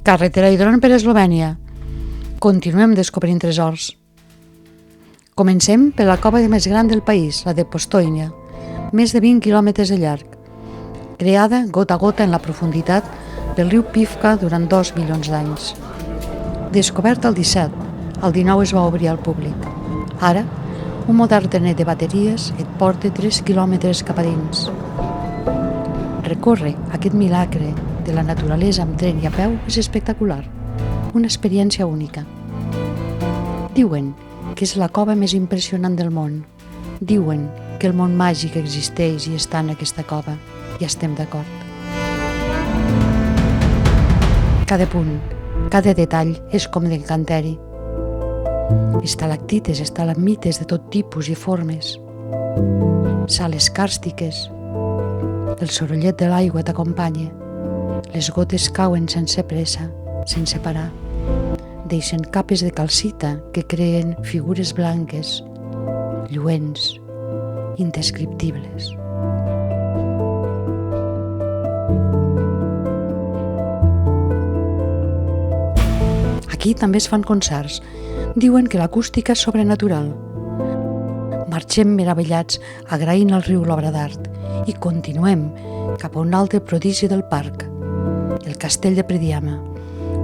Carretera i dron per Eslovènia. Continuem descobrint tresors. Comencem per la cova més gran del país, la de Postojna, més de 20 quilòmetres de llarg, creada gota a gota en la profunditat del riu Pivka durant 2 milions d'anys. Descobert el 17, el 19 es va obrir al públic. Ara, un modern trenet de bateries et porta 3 quilòmetres cap a dins. Recórrer aquest milagre de la naturalesa amb tren i a peu és espectacular, una experiència única. Diuen que és la cova més impressionant del món. Diuen que el món màgic existeix i està en aquesta cova, i estem d'acord. Cada punt, cada detall és com d'encanteri. Estalactites, estalagmites de tot tipus i formes, sales càrstiques, el sorollet de l'aigua t'acompanya, les gotes cauen sense pressa, sense parar, deixen capes de calcita que creen figures blanques, lluents, indescriptibles. Aquí també es fan concerts. Diuen que l'acústica és sobrenatural. Marxem meravellats agraint al riu l'obra d'art i continuem cap a un altre prodigi del parc, el castell de Prediama,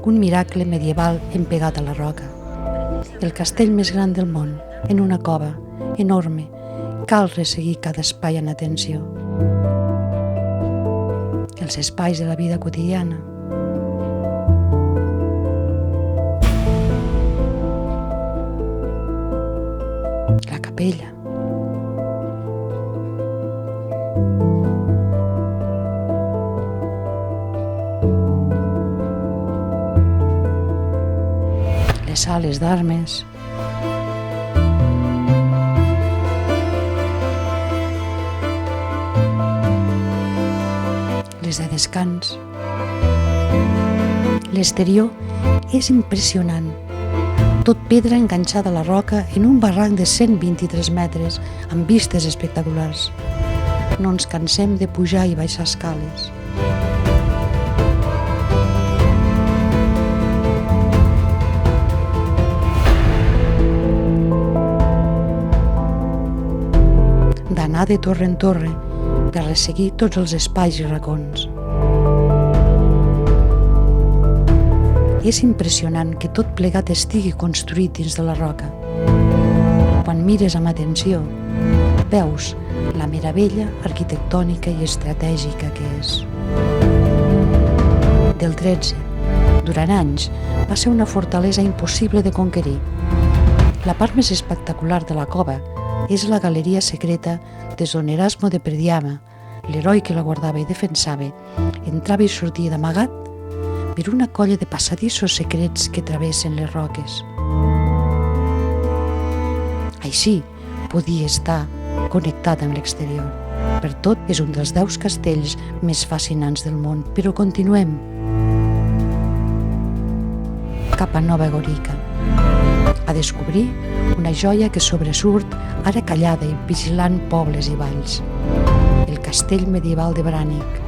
un miracle medieval empegat a la roca. El castell més gran del món, en una cova, enorme, cal resseguir cada espai amb atenció. Els espais de la vida quotidiana. La capella. Les sales d'armes. Les de descans. L'exterior és impressionant. Tot pedra enganxada a la roca en un barranc de 123 metres amb vistes espectaculars. No ens cansem de pujar i baixar escales. D'anar de torre en torre, de resseguir tots els espais i racons. És impressionant que tot plegat estigui construït dins de la roca. Quan mires amb atenció, veus la meravella arquitectònica i estratègica que és. Del 13, durant anys, va ser una fortalesa impossible de conquerir. La part més espectacular de la cova és la galeria secreta des d'on Erasmo de Prediama, l'heroi que la guardava i defensava, entrava i sortia d'amagat per una colla de passadissos secrets que travessen les roques. Així, podia estar connectat amb l'exterior. Per tot, és un dels 10 castells més fascinants del món, però continuem cap a Nova Gorica, a descobrir una joia que sobresurt ara callada i vigilant pobles i valls, el castell medieval de Brànic,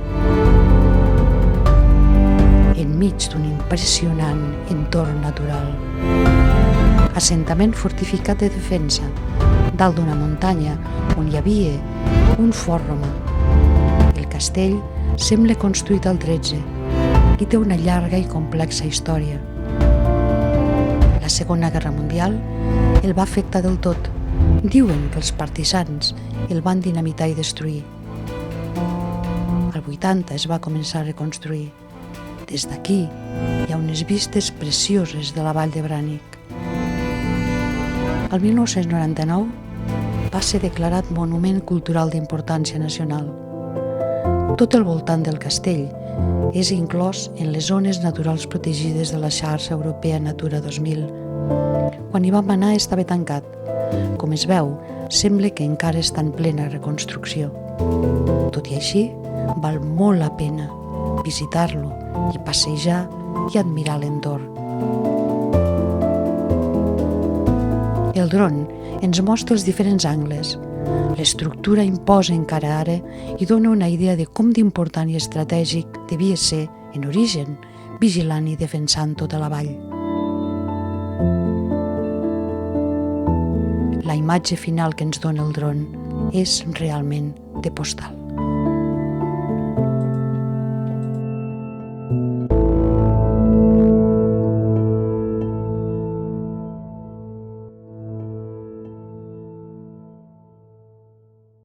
enmig d'un impressionant entorn natural. Assentament fortificat de defensa, dalt d'una muntanya on hi havia un fort romà. El castell sembla construït al 13 i té una llarga i complexa història. La Segona Guerra Mundial el va afectar del tot. Diuen que els partisans el van dinamitar i destruir. Al 80 es va començar a reconstruir. Des d'aquí hi ha unes vistes precioses de la vall de Brànic. El 1999 va ser declarat Monument Cultural d'Importància Nacional. Tot el voltant del castell és inclòs en les zones naturals protegides de la xarxa europea Natura 2000. Quan hi vam anar estava tancat. Com es veu, sembla que encara està en plena reconstrucció. Tot i així, val molt la pena visitar-lo i passejar i admirar l'entorn. El dron ens mostra els diferents angles. L'estructura imposa encara ara i dona una idea de com d'important i estratègic devia ser, en origen, vigilant i defensant tota la vall. La imatge final que ens dona el dron és realment de postal.